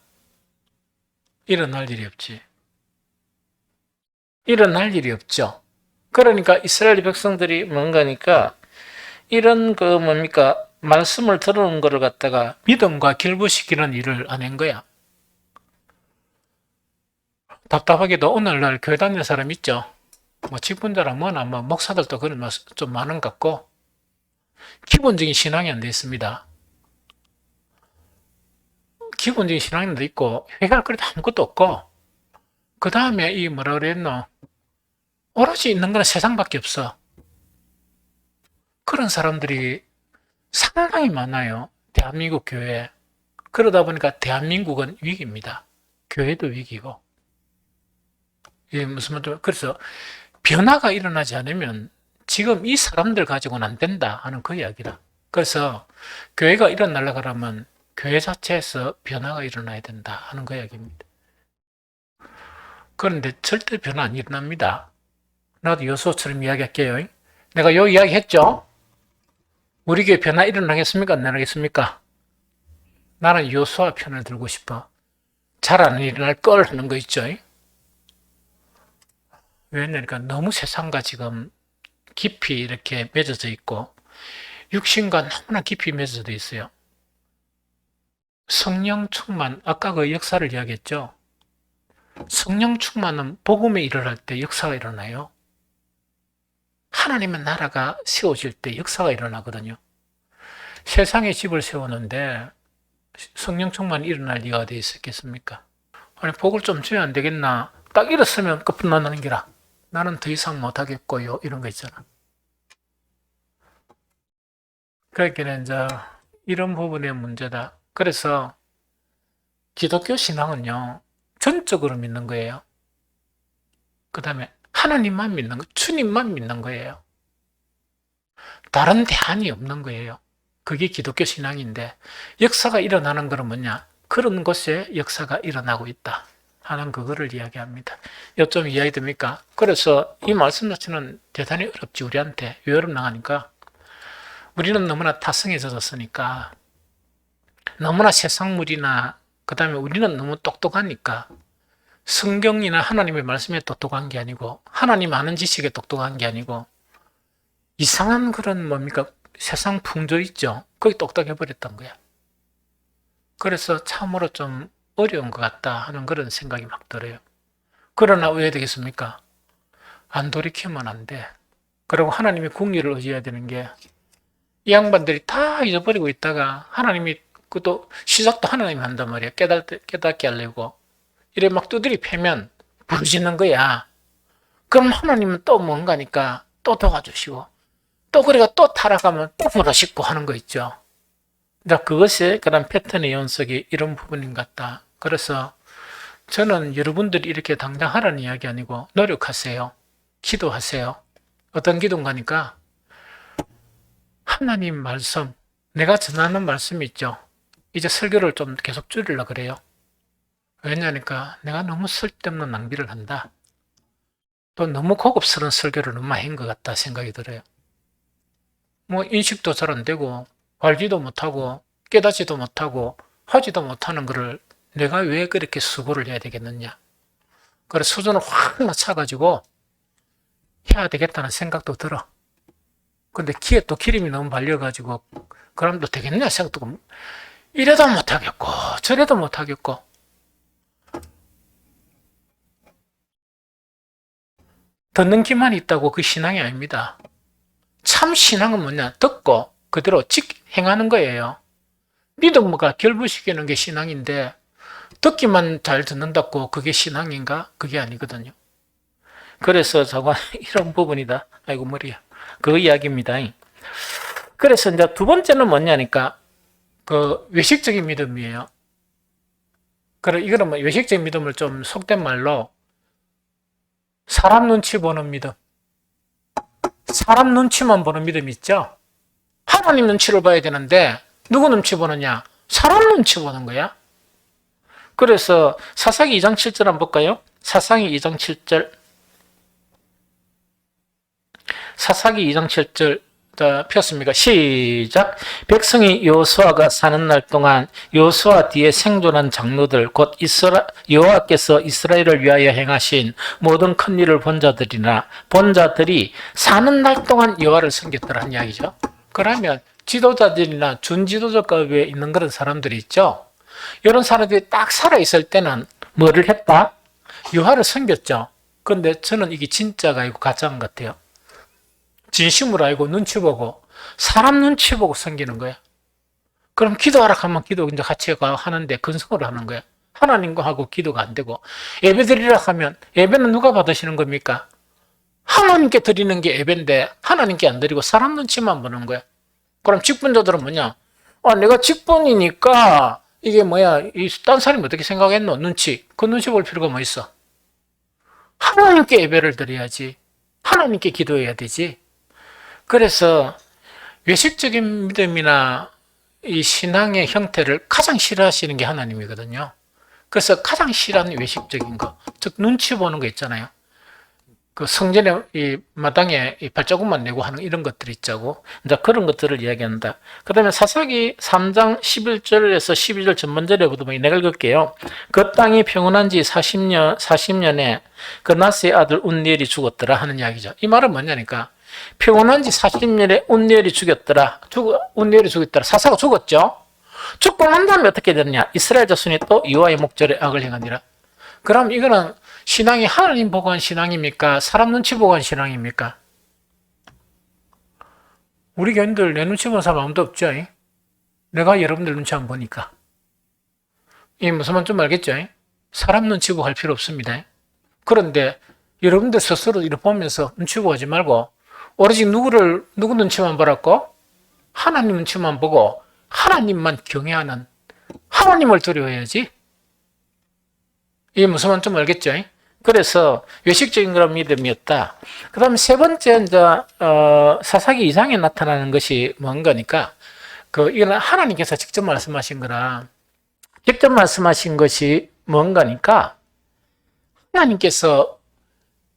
일어날 일이 없지. 일어날 일이 없죠. 그러니까 이스라엘 백성들이 뭔가니까 이런 말씀을 들은 거를 갖다가 믿음과 결부시키는 일을 안 한 거야. 답답하게도 오늘날 교회 다니는 사람 있죠. 뭐 직분자라면 아마 목사들도 그런 좀 많은 것 같고, 기본적인 신앙이 안 돼 있습니다. 기본적인 신앙도 있고, 회개할 거리도 아무것도 없고, 그 다음에 이 뭐라 그랬노? 오로지 있는 건 세상밖에 없어. 그런 사람들이 상당히 많아요. 대한민국 교회에. 그러다 보니까 대한민국은 위기입니다. 교회도 위기고. 예, 무슨 말인지, 그래서 변화가 일어나지 않으면 지금 이 사람들 가지고는 안 된다 하는 그 이야기라. 그래서 교회가 일어나려고 하면 교회 자체에서 변화가 일어나야 된다 하는 그 이야기입니다. 그런데 절대 변화 안 일어납니다. 나도 여수처럼 이야기할게요. 내가 요 이야기 했죠? 우리 교회 변화 일어나겠습니까? 안 일어나겠습니까? 나는 여수와 편을 들고 싶어. 잘 안 일어날 걸 하는 거 있죠? 왜냐니까 너무 세상과 지금 깊이 이렇게 맺어져 있고, 육신과 너무나 깊이 맺어져 있어요. 성령 충만, 아까 그 역사를 이야기했죠? 성령 충만은 복음에 일어날 때 역사가 일어나요. 하나님의 나라가 세워질 때 역사가 일어나거든요. 세상에 집을 세우는데 성령 충만이 일어날 리가 어디 있었겠습니까? 아니, 복을 좀 줘야 안 되겠나? 딱 이랬으면 끝나는 기라. 나는 더 이상 못하겠고요. 이런 거 있잖아. 그러니까 이제 이런 부분의 문제다. 그래서 기독교 신앙은요, 전적으로 믿는 거예요. 그 다음에 하나님만 믿는 거, 주님만 믿는 거예요. 다른 대안이 없는 거예요. 그게 기독교 신앙인데, 역사가 일어나는 것은 뭐냐? 그런 곳에 역사가 일어나고 있다 하는 그거를 이야기합니다. 좀 이해가 됩니까? 그래서 이 말씀 자체는 대단히 어렵지, 우리한테. 왜 어렵나 하니까, 우리는 너무나 타성해졌으니까, 너무나 세상물이나, 그 다음에 우리는 너무 똑똑하니까, 성경이나 하나님의 말씀에 똑똑한 게 아니고, 하나님 아는 지식에 똑똑한 게 아니고, 이상한 그런 뭡니까? 세상 풍조 있죠? 거기 똑똑해버렸던 거야. 그래서 참으로 좀 어려운 것 같다 하는 그런 생각이 막 들어요. 그러나 왜 되겠습니까? 안 돌이키면 안 돼. 그리고 하나님의 궁리를 의지해야 되는 게, 이 양반들이 다 잊어버리고 있다가 하나님이 그것도 시작도 하나님이 한단 말이야. 깨닫게 하려고. 이래 막 두드리 패면 부르짖는 거야. 그럼 하나님은 또 뭔가니까 또 도와주시고, 또 그래가 또 타락하면 또 부르짖고 하는 거 있죠. 그것이 그런 패턴의 연속이 이런 부분인 것 같다. 그래서 저는 여러분들이 이렇게 당장 하라는 이야기 아니고 노력하세요. 기도하세요. 어떤 기도인가니까 하나님 말씀, 내가 전하는 말씀 있죠. 이제 설교를 좀 계속 줄이려고 그래요. 왜냐니까 내가 너무 쓸데없는 낭비를 한다. 또 너무 고급스러운 설교를 너무 많이 한 것 같다 생각이 들어요. 뭐 인식도 잘 안 되고 알지도 못하고 깨닫지도 못하고 하지도 못하는 거를 내가 왜 그렇게 수고를 해야 되겠느냐. 그래서 수준을 확 낮춰가지고 해야 되겠다는 생각도 들어. 근데 귀에 또 기름이 너무 발려가지고 그럼 또 되겠냐 생각도 들고, 이래도 못하겠고 저래도 못하겠고. 듣는 귀만 있다고 그 신앙이 아닙니다. 참 신앙은 뭐냐? 듣고 그대로 행하는 거예요. 믿음과 결부시키는 게 신앙인데, 듣기만 잘 듣는다고 그게 신앙인가? 그게 아니거든요. 그래서 저거 이런 부분이다. 아이고 머리야. 그 이야기입니다. 그래서 이제 두 번째는 뭐냐니까 그 외식적인 믿음이에요. 그래 이거는 뭐 외식적인 믿음을 좀 속된 말로 사람 눈치 보는 믿음. 사람 눈치만 보는 믿음 있죠? 하나님 눈치를 봐야 되는데 누구 눈치 보느냐? 사람 눈치 보는 거야. 그래서 사사기 2장 7절 한번 볼까요? 사사기 2장 7절. 사사기 2장 7절 폈습니까? 시작. 백성이 여호수아가 사는 날 동안 여호수아 뒤에 생존한 장로들 곧 여호와께서 이스라엘을 위하여 행하신 모든 큰 일을 본 자들이 사는 날 동안 여호와를 섬겼더라는 이야기죠. 그러면 지도자들이나 준지도자급에 있는 그런 사람들이 있죠. 이런 사람들이 딱 살아있을 때는 뭐를 했다? 여호와를 섬겼죠. 근데 저는 이게 진짜가 아니고 가짜인 것 같아요. 진심으로 알고 눈치 보고 사람 눈치 보고 섬기는 거야. 그럼 기도하라 하면 기도 이제 같이 하는데 근성으로 하는 거야. 하나님과 하고 기도가 안 되고 예배 드리라 하면 예배는 누가 받으시는 겁니까? 하나님께 드리는 게 예배인데 하나님께 안 드리고 사람 눈치만 보는 거야. 그럼 직분자들은 뭐냐? 내가 직분이니까 이게 뭐야? 딴 사람이 어떻게 생각했노? 눈치. 그 눈치 볼 필요가 뭐 있어? 하나님께 예배를 드려야지. 하나님께 기도해야 되지. 그래서 외식적인 믿음이나 이 신앙의 형태를 가장 싫어하시는 게 하나님이거든요. 그래서 가장 싫어하는 외식적인 거, 즉 눈치 보는 거 있잖아요. 그 성전에 이 마당에 이 발자국만 내고 하는 이런 것들이 있자고. 이제 그런 것들을 이야기한다. 그 다음에 사사기 3장 11절에서 12절 전반절에부터 내가 읽을게요. 그 땅이 평온한 지 40년에 그 나스의 아들 운니엘이 죽었더라 하는 이야기죠. 이 말은 뭐냐니까 평온한 지 40년에 운니엘이 죽었더라. 운니엘이 죽었더라. 사사가 죽었죠. 죽고 난 다음에 어떻게 되느냐. 이스라엘 자손이 또 여호와의 목전에 악을 행하니라. 그럼 이거는 신앙이 하나님 보고 한 신앙입니까? 사람 눈치 보고 한 신앙입니까? 우리 교인들 내 눈치 보는 사람 아무도 없죠? 내가 여러분들 눈치 안 보니까. 이 무슨 말 좀 알겠죠? 사람 눈치 보고 할 필요 없습니다. 그런데 여러분들 스스로 이렇게 보면서 눈치 보고 하지 말고 오로지 누구 눈치만 보라고? 하나님 눈치만 보고 하나님만 경외하는 하나님을 두려워해야지. 이게 무슨 말 좀 알겠죠? 그래서 외식적인 그런 믿음이었다. 그 다음 세 번째, 이제, 사사기 2장에 나타나는 것이 뭔가니까, 이거는 하나님께서 직접 말씀하신 거라, 직접 말씀하신 것이 뭔가니까, 하나님께서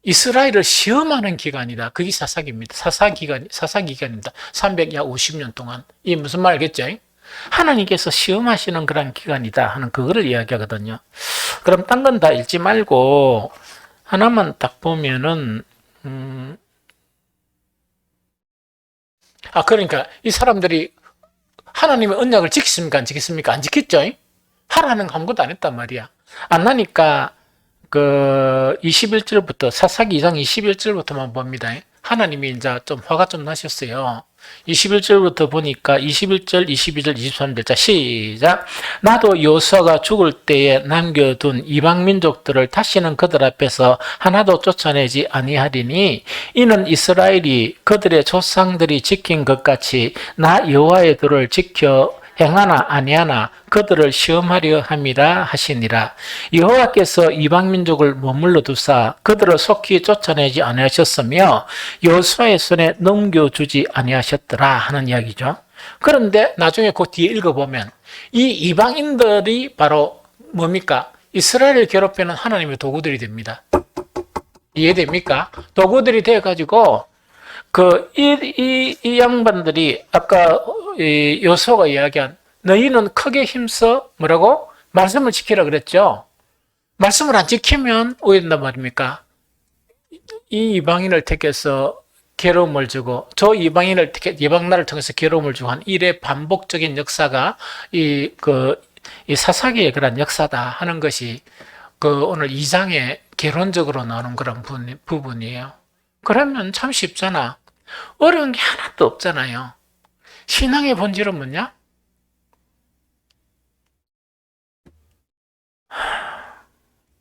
이스라엘을 시험하는 기간이다. 그게 사사기입니다. 사사기간입니다. 350년 동안. 이 무슨 말 알겠죠? 하나님께서 시험하시는 그런 기간이다 하는 그거를 이야기하거든요. 그럼 딴 건 다 읽지 말고 하나만 딱 보면은 그러니까 이 사람들이 하나님의 언약을 지켰습니까? 안 지켰습니까? 안 지켰죠? 하라는 거 아무것도 안 했단 말이야. 안 하니까 21절부터 사사기 2장 21절부터만 봅니다. 하나님이 이제 좀 화가 좀 나셨어요. 21절부터 보니까 21절, 22절, 23절. 자, 시작. 나도 여호수아가 죽을 때에 남겨둔 이방 민족들을 다시는 그들 앞에서 하나도 쫓아내지 아니하리니 이는 이스라엘이 그들의 조상들이 지킨 것 같이 나 여호와의 도를 지켜 행하나 아니하나 그들을 시험하려 함이라 하시니라. 여호와께서 이방 민족을 머물러 두사 그들을 속히 쫓아내지 아니하셨으며 여호수아의 손에 넘겨주지 아니하셨더라 하는 이야기죠. 그런데 나중에 그 뒤에 읽어보면 이 이방인들이 바로 뭡니까? 이스라엘을 괴롭히는 하나님의 도구들이 됩니다. 이해됩니까? 도구들이 돼가지고 이 양반들이 아까 여호수아가 이야기한 너희는 크게 힘써 뭐라고? 말씀을 지키라 그랬죠. 말씀을 안 지키면 어떻게 된단 말입니까? 이 이방인을 택해서 괴로움을 주고 저 이방인을 이방 나라를 통해서 괴로움을 주고 한 일의 반복적인 역사가 이 사사기의 그런 역사다 하는 것이 오늘 2장에 개론적으로 나오는 그런 부분이에요. 그러면 참 쉽잖아. 어려운 게 하나도 없잖아요. 신앙의 본질은 뭐냐?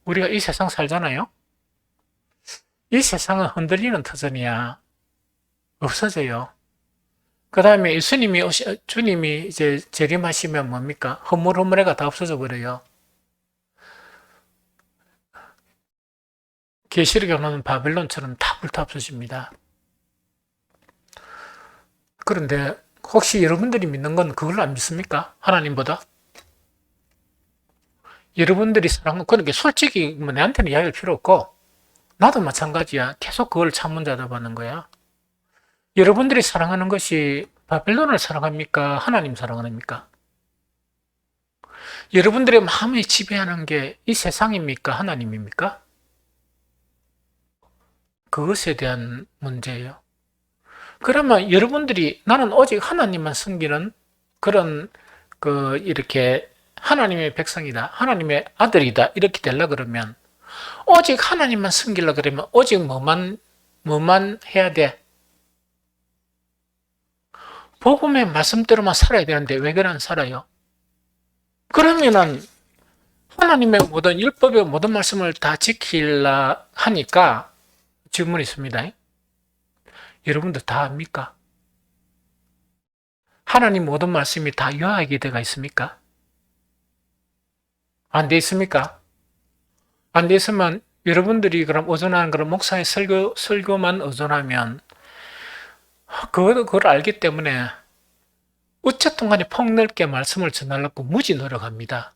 우리가 이 세상 살잖아요. 이 세상은 흔들리는 터전이야. 없어져요. 그 다음에 주님이 이제 재림하시면 뭡니까? 허물허물해가 다 없어져 버려요. 계시록에 오는 바벨론처럼 다 불타 없어집니다. 그런데 혹시 여러분들이 믿는 건 그걸 안 믿습니까? 하나님보다? 여러분들이 사랑하는, 그러니까 솔직히 내한테는 이야기할 필요 없고 나도 마찬가지야. 계속 그걸 창문잡아하는 거야. 여러분들이 사랑하는 것이 바벨론을 사랑합니까? 하나님 사랑합니까? 여러분들의 마음을 지배하는 게 이 세상입니까? 하나님입니까? 그것에 대한 문제예요. 그러면 여러분들이 나는 오직 하나님만 섬기는 그런 이렇게 하나님의 백성이다, 하나님의 아들이다 이렇게 되려 그러면 오직 하나님만 섬기려 그러면 오직 뭐만 해야 돼? 복음의 말씀대로만 살아야 되는데 왜 그래 안 살아요? 그러면은 하나님의 모든 율법의 모든 말씀을 다 지키려 하니까 질문이 있습니다. 여러분들 다 압니까? 하나님 모든 말씀이 다 요하게 되어 있습니까? 안 돼 있습니까? 안 돼 있으면 여러분들이 그럼 의존하는 그런 목사의 설교만 의존하면 그걸 알기 때문에 어쨌든 간에 폭넓게 말씀을 전하려고 무지 노력합니다.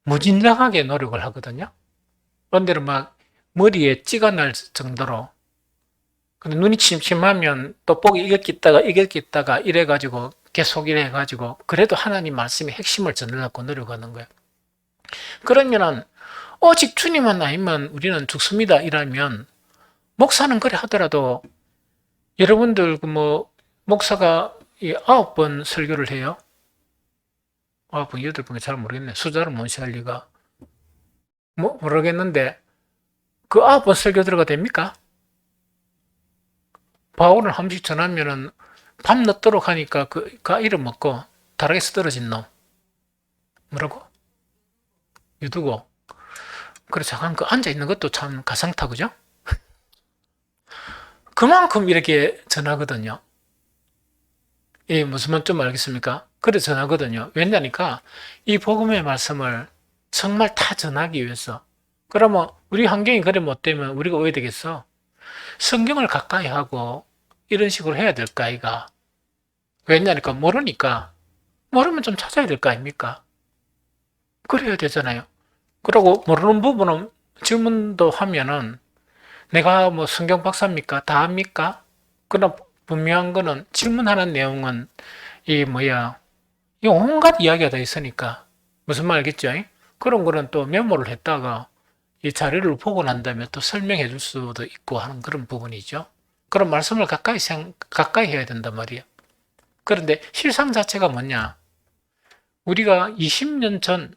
무진장하게 노력을 하거든요. 그런데 막 머리에 찌가 날 정도로. 근데 눈이 침침하면 또 보기 이겼다가 이래가지고 계속 이래가지고 그래도 하나님 말씀의 핵심을 전하려고 노력하는 거예요. 그러면은 오직 주님만 아니면 우리는 죽습니다. 이러면 목사는 그래 하더라도 여러분들 목사가 9번 설교를 해요. 9번, 8번 잘 모르겠네. 숫자를 못 세할 리가. 모르겠는데 그 9번 설교 들어가 됩니까? 바울은 한 번씩 전하면은 밤 늦도록 하니까 그 이름 먹고 다락에서 떨어진 놈. 뭐라고? 유두고. 그래, 잠깐 앉아있는 것도 참 가상타, 그죠? 그만큼 이렇게 전하거든요. 무슨 말좀 알겠습니까? 그래 전하거든요. 왜냐니까 이 복음의 말씀을 정말 다 전하기 위해서. 그러면 우리 환경이 그래 못 되면 우리가 왜 되겠어? 성경을 가까이 하고 이런 식으로 해야 될까, 아이가? 왜냐니까 모르면 좀 찾아야 될 거 아닙니까? 그래야 되잖아요. 그리고 모르는 부분은 질문도 하면은 내가 성경 박사입니까? 다 합니까? 그러나 분명한 거는 질문하는 내용은 이 온갖 이야기가 다 있으니까 무슨 말 알겠죠? 그런 거는 또 메모를 했다가 이 자료를 보고 난 다음에 또 설명해 줄 수도 있고 하는 그런 부분이죠. 그런 말씀을 가까이 해야 된단 말이에요. 그런데 실상 자체가 뭐냐? 우리가 20년 전,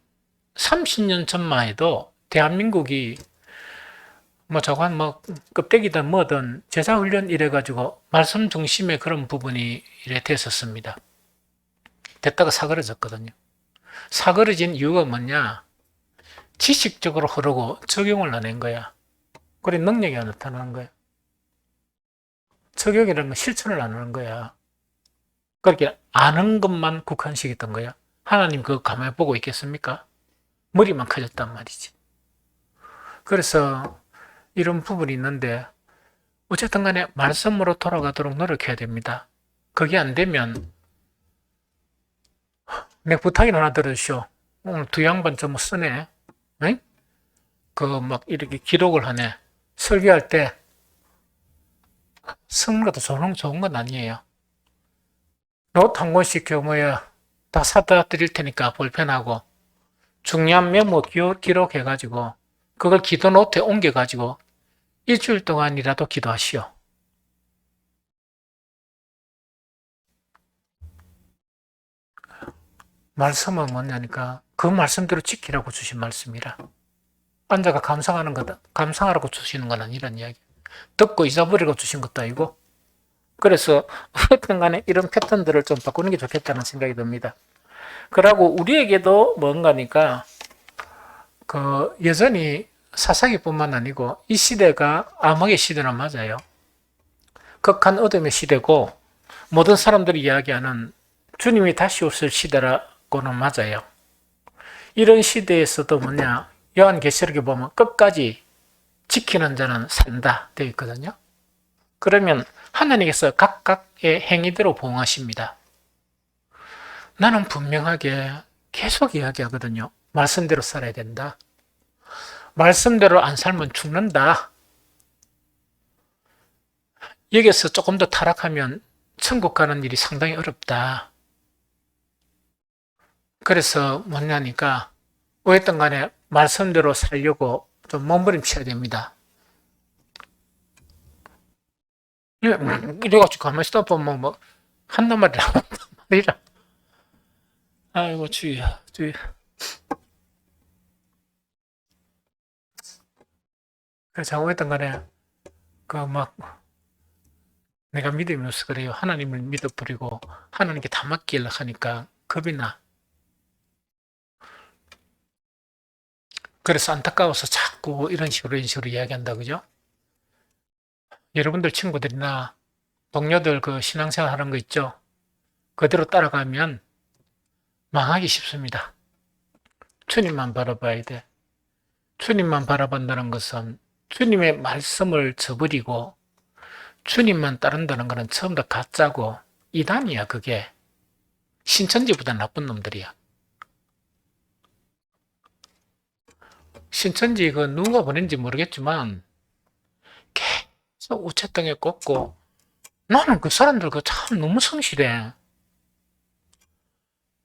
30년 전만 해도 대한민국이 저건 껍데기든 뭐든 제자훈련 이래가지고 말씀 중심의 그런 부분이 이래 됐었습니다. 됐다가 사그러졌거든요. 사그러진 이유가 뭐냐? 지식적으로 흐르고 적용을 안 한 거야. 그래 능력이 안 나타나는 거야. 적용이라는 건 실천을 안 하는 거야. 그렇게 아는 것만 국한시켰던 거야. 하나님 그거 가만히 보고 있겠습니까? 머리만 커졌단 말이지. 그래서 이런 부분이 있는데 어쨌든 간에 말씀으로 돌아가도록 노력해야 됩니다. 그게 안 되면 내 부탁이 하나 들으시오. 오늘 두 양반 좀 쓰네. 응? 이렇게 기록을 하네. 설교할 때 쓰는 것도 좋은 건 아니에요. 노트 한 권씩 다 사다 드릴 테니까 볼펜하고 중요한 메모 기록해가지고 그걸 기도 노트에 옮겨가지고 일주일 동안이라도 기도하시오. 말씀은 뭐냐니까 그 말씀대로 지키라고 주신 말씀이라. 앉아가 감상하라고 주시는 건 아니란 이야기. 듣고 잊어버리고 주신 것도 아니고. 그래서 어쨌든 간에 이런 패턴들을 좀 바꾸는 게 좋겠다는 생각이 듭니다. 그러고 우리에게도 뭔가니까 여전히 사사기뿐만 아니고 이 시대가 암흑의 시대는 맞아요. 극한 어둠의 시대고 모든 사람들이 이야기하는 주님이 다시 오실 시대라고는 맞아요. 이런 시대에서도 요한계시록에 보면 끝까지 지키는 자는 산다 되어 있거든요. 그러면 하나님께서 각각의 행위대로 보응하십니다. 나는 분명하게 계속 이야기하거든요. 말씀대로 살아야 된다. 말씀대로 안 살면 죽는다. 여기서 조금 더 타락하면 천국 가는 일이 상당히 어렵다. 그래서 뭐냐니까 어쨌든 간에 말씀대로 살려고 좀 몸부림쳐야 됩니다. 이래가지고 가만히 있다 보면 한단 말이라. 아이고 주의야. 그래서 잘못했던 간에 그 막 내가 믿음이 없어 그래요. 하나님을 믿어버리고 하나님께 다 맡기려 하니까 겁이 나. 그래서 안타까워서 자꾸 이런 식으로 이야기한다 그죠? 여러분들 친구들이나 동료들 그 신앙생활 하는 거 있죠? 그대로 따라가면 망하기 쉽습니다. 주님만 바라봐야 돼. 주님만 바라본다는 것은 주님의 말씀을 저버리고 주님만 따른다는 것은 처음 다 가짜고 이단이야 그게. 신천지보다 나쁜 놈들이야. 신천지 그 누가 보낸지 모르겠지만 계속 우체통에 꽂고 나는 그 사람들 그 참 너무 성실해.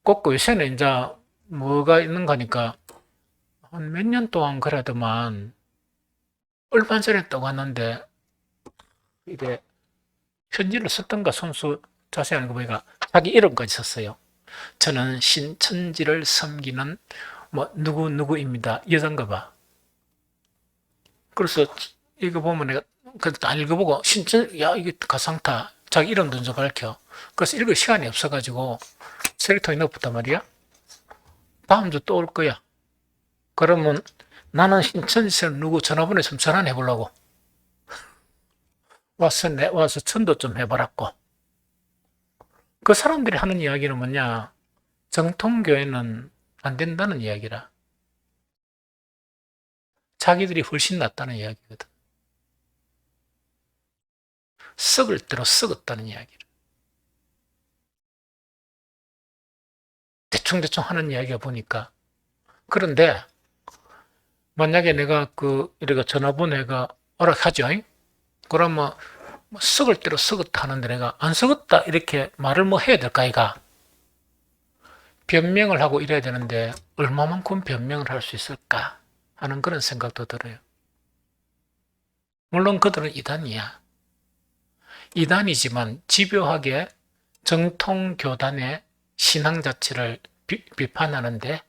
꽂고 요새는 이제 뭐가 있는가 하니까 한 몇 년 동안 그래도만 얼마 전에 또 왔는데 이게 편지를 썼던가 손수 자세한 거 보니까 자기 이름까지 썼어요. 저는 신천지를 섬기는 뭐 누구입니다. 여잔가 봐. 그래서 이거 보면 내가 다 읽어보고 야 이게 가상타 자기 이름도 좀 밝혀. 그래서 읽을 시간이 없어가지고 쓰레기통에 넣었단 말이야. 다음 주 또 올 거야. 그러면 나는 신천지에서 누구 전화번호 좀 전화해 보려고. 와서 전도 좀 해보라고. 그 사람들이 하는 이야기는 뭐냐? 정통교회는 안 된다는 이야기라. 자기들이 훨씬 낫다는 이야기거든. 썩을 대로 썩었다는 이야기라. 대충대충 하는 이야기가 보니까. 그런데 만약에 내가 이래가 전화번호가 허락하죠. 그러면 뭐 썩을 대로 썩었다 하는데 내가 안 썩었다 이렇게 말을 뭐 해야 될까 이가 변명을 하고 이래야 되는데 얼마만큼 변명을 할 수 있을까 하는 그런 생각도 들어요. 물론 그들은 이단이야. 이단이지만 집요하게 정통교단의 신앙 자체를 비판하는데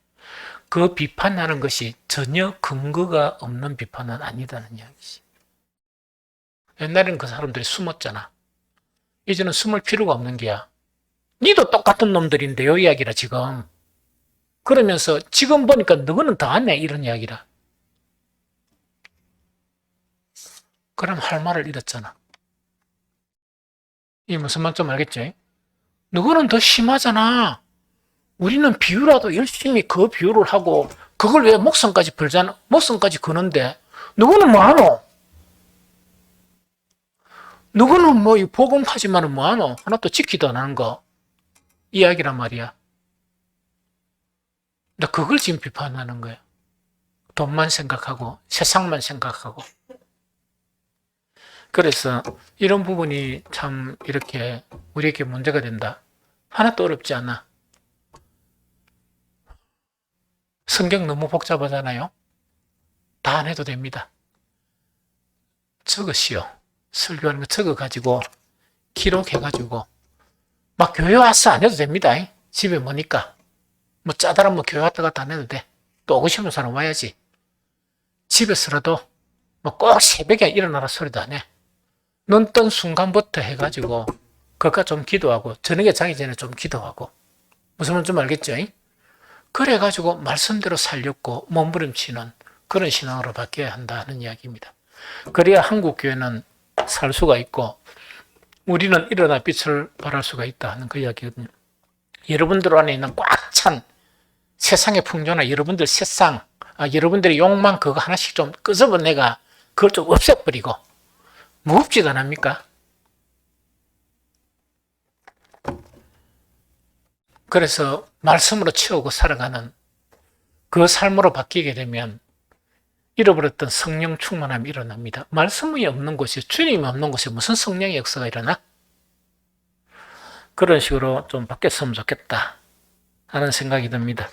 그 비판하는 것이 전혀 근거가 없는 비판은 아니다는 이야기지. 옛날에는 그 사람들이 숨었잖아. 이제는 숨을 필요가 없는 게야. 니도 똑같은 놈들인데요, 이야기라, 지금. 그러면서 지금 보니까 너는 더 안 해, 이런 이야기라. 그럼 할 말을 잃었잖아. 이게 무슨 말인지 좀 알겠지? 너는 더 심하잖아. 우리는 비유라도 열심히 그 비유를 하고 그걸 왜 목숨까지 걸잖아. 목숨까지 거는데 너는 뭐하노? 너는 뭐 복음하지만은 뭐하노? 하나도 지키도 안 하는 거 이야기란 말이야. 나 그걸 지금 비판하는 거야. 돈만 생각하고 세상만 생각하고. 그래서 이런 부분이 참 이렇게 우리에게 문제가 된다. 하나도 어렵지 않아. 성경 너무 복잡하잖아요. 다 안 해도 됩니다. 적으시오. 설교하는 거 적어가지고 기록해가지고 막 교회 와서 안 해도 됩니다. 집에 뭐니까 뭐 짜다란 뭐 교회 왔다 갔다 안 해도 돼. 또 오고 싶은 사람 와야지. 집에서라도 뭐 꼭 새벽에 일어나라 소리도 안 해. 눈 뜬 순간부터 해가지고 그까 좀 기도하고 저녁에 자기 전에 좀 기도하고 무슨 말인지 좀 알겠죠? 그래가지고 말씀대로 살렸고 몸부림치는 그런 신앙으로 바뀌어야 한다는 이야기입니다. 그래야 한국 교회는 살 수가 있고 우리는 일어나 빛을 발할 수가 있다 하는 그 이야기거든요. 여러분들 안에 있는 꽉 찬 세상의 풍조나 여러분들 세상, 여러분들의 욕망 그거 하나씩 좀 끄집어내가 그걸 좀 없애버리고 무겁지도 않습니까? 그래서 말씀으로 채우고 살아가는 그 삶으로 바뀌게 되면 잃어버렸던 성령 충만함이 일어납니다. 말씀이 없는 곳이 주님이 없는 곳에 무슨 성령의 역사가 일어나? 그런 식으로 좀 바뀌었으면 좋겠다 하는 생각이 듭니다.